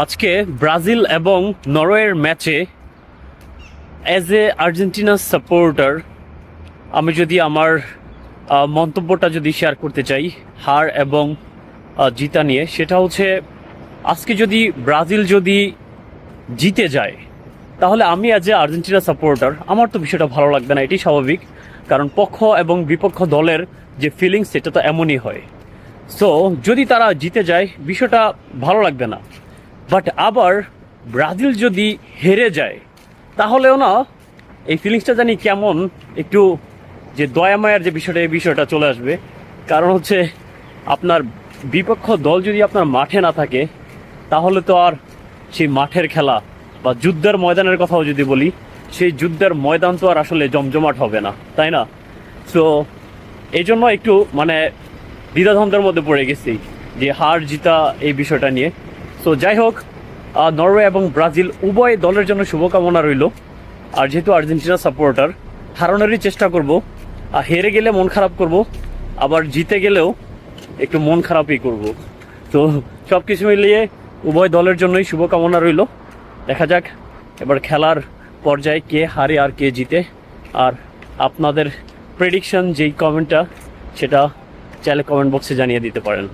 আজকে ব্রাজিল এবং নরওয়ের ম্যাচে অ্যাজ এ আর্জেন্টিনা সাপোর্টার আমি যদি আমার মন্তব্যটা যদি শেয়ার করতে চাই হার এবং জিতা নিয়ে, সেটা হচ্ছে আজকে যদি ব্রাজিল যদি জিতে যায় তাহলে আমি অ্যাজ এ আর্জেন্টিনা সাপোর্টার আমার তো বিষয়টা ভালো লাগবে না, এটাই স্বাভাবিক। কারণ পক্ষ এবং বিপক্ষ দলের যে ফিলিংস সেটা তো এমনই হয়। সো যদি তারা জিতে যায় বিষয়টা ভালো লাগবে না, বাট আবার ব্রাজিল যদি হেরে যায় তাহলেও না এই ফিলিংসটা জানি কেমন একটু, যে দয়া মায়ার যে বিষয়টা এই বিষয়টা চলে আসবে। কারণ হচ্ছে আপনার বিপক্ষ দল যদি আপনার মাঠে না থাকে তাহলে তো আর সেই মাঠের খেলা বা যুদ্ধের ময়দানের কথাও যদি বলি, সেই যুদ্ধের ময়দান তো আর আসলে জমজমাট হবে না, তাই না? সো এই জন্য একটু মানে দ্বিধাদ্বন্দ্বের মধ্যে পড়ে গেছি যে হার জিতা এই বিষয়টা নিয়ে। সো যাই হোক, নরওয়ে এবং ব্রাজিল উভয় দলের জন্য শুভকামনা রইল। আর যেহেতু আর্জেন্টিনা সাপোর্টার, হারানোরই চেষ্টা করব। হেরে গেলে মন খারাপ করব, আবার জিতে গেলেও একটু মন খারাপই করব। তো সব কিছু মিলিয়ে উভয় দলের জন্যই শুভকামনা রইল। দেখা যাক এবার খেলার পর্যায়ে কে হারে আর কে জিতে। আর আপনাদের প্রেডিকশন যেই কমেন্টটা সেটা চাইলে কমেন্ট বক্সে জানিয়ে দিতে পারেন।